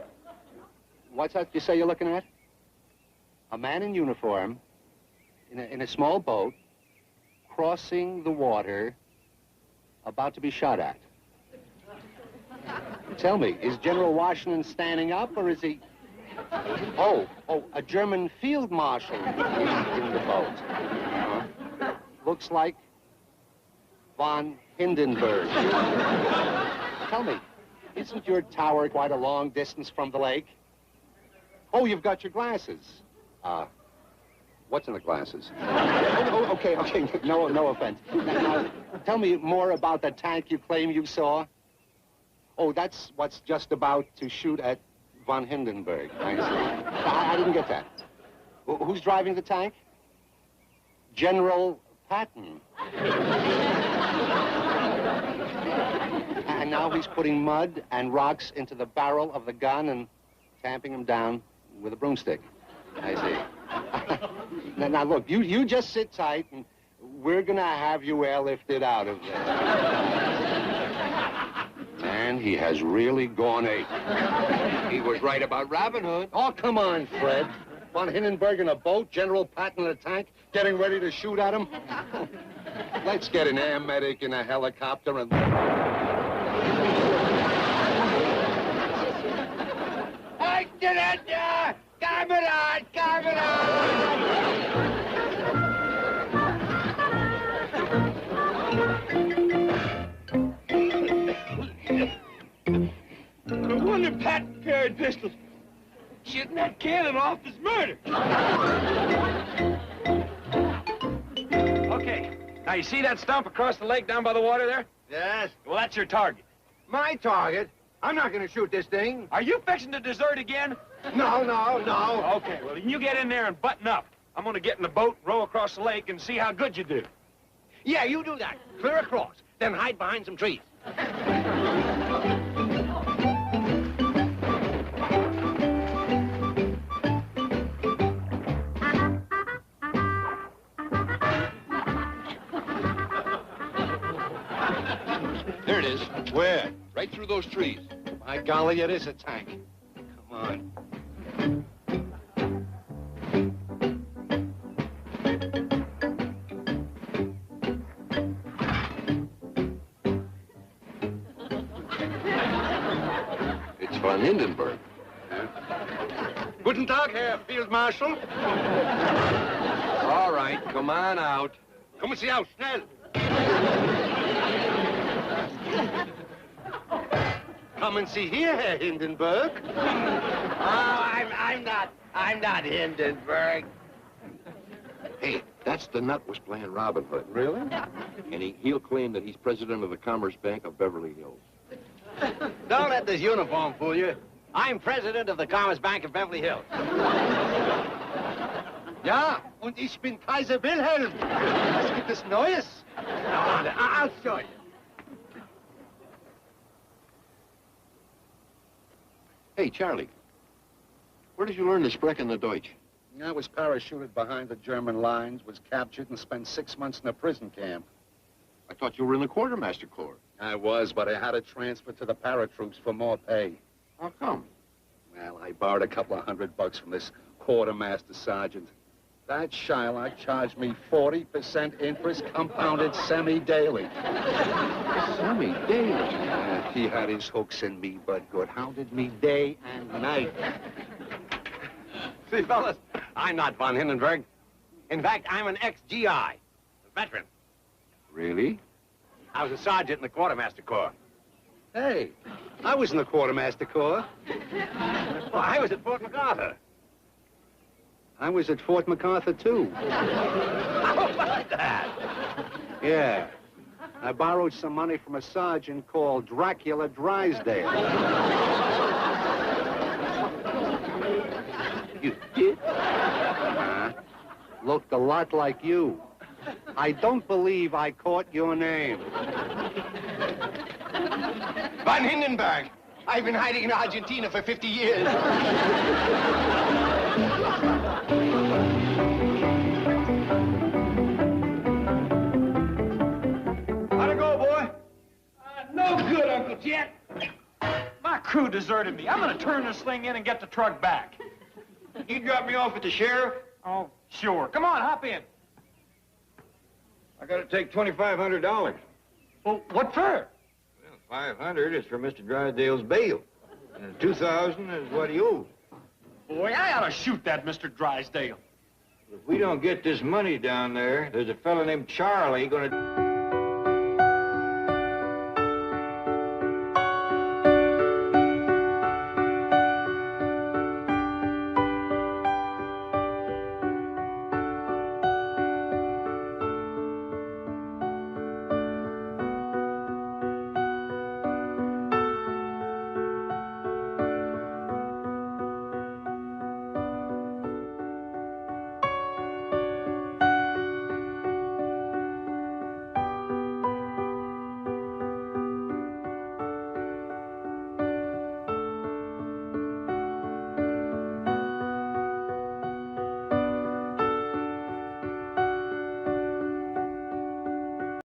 What's that you say you're looking at? A man in uniform, in a small boat, crossing the water, about to be shot at. Tell me, is General Washington standing up, or is he... Oh, a German field marshal in the boat. Looks like von Hindenburg. Tell me, isn't your tower quite a long distance from the lake? Oh, you've got your glasses. What's in the glasses? Okay. No offense. Now, tell me more about the tank you claim you saw. Oh, that's what's just about to shoot at von Hindenburg. I see. I didn't get that. Who's driving the tank? General Patton. And now he's putting mud and rocks into the barrel of the gun and tamping him down with a broomstick. I see. Now, look, you just sit tight, and we're going to have you airlifted out of there. Man, he has really gone ape. He was right about Robin Hood. Oh, come on, Fred. Von Hindenburg in a boat, General Patton in a tank, getting ready to shoot at him. Let's get an air medic in a helicopter and... I Da-da-da! Carmen on! No wonder Pat carried pistols. Shooting that cannon off is murder. Okay. Now, you see that stump across the lake down by the water there? Yes? Well, that's your target. My target? I'm not going to shoot this thing. Are you fixing to desert again? No. Okay, well, you get in there and button up. I'm going to get in the boat, row across the lake, and see how good you do. Yeah, you do that. Clear across. Then hide behind some trees. There it is. Where? Right through those trees. My golly, it is a tank. Come on. It's von Hindenburg. Guten Tag, Herr Field Marshal. All right, come on out. Kommen Sie aus, schnell. Come and see here, Herr Hindenburg. I'm not Hindenburg. Hey, that's the nut was playing Robin Hood. Really? And he'll claim that he's president of the Commerce Bank of Beverly Hills. Don't let this uniform fool you. I'm president of the Commerce Bank of Beverly Hills. Ja, und ich bin Kaiser Wilhelm. Was gibt es Neues? I'll show you. Hey, Charlie, where did you learn to sprechen the Deutsch? I was parachuted behind the German lines, was captured, and spent 6 months in a prison camp. I thought you were in the Quartermaster Corps. I was, but I had to transfer to the paratroops for more pay. How come? Well, I borrowed a couple of $100 from this quartermaster sergeant. That Shylock charged me 40% interest compounded semi-daily. Semi-daily? He had his hooks in me, but good. Hounded me day and night. See, fellas, I'm not von Hindenburg. In fact, I'm an ex-GI, a veteran. Really? I was a sergeant in the Quartermaster Corps. Hey, I was in the Quartermaster Corps. Well, I was at Fort MacArthur. I was at Fort MacArthur, too. How about that? Yeah. I borrowed some money from a sergeant called Dracula Drysdale. You did? Looked a lot like you. I don't believe I caught your name. Von Hindenburg. I've been hiding in Argentina for 50 years. How'd it go, boy? No good, Uncle Jet. My crew deserted me. I'm going to turn this thing in and get the truck back. You drop me off at the sheriff? Oh, sure. Come on, hop in. I gotta take $2,500. Well, what for? Well, $500 is for Mr. Drysdale's bail. And $2,000 is what he owes. Boy, I ought to shoot that Mr. Drysdale. If we don't get this money down there, there's a fellow named Charlie gonna...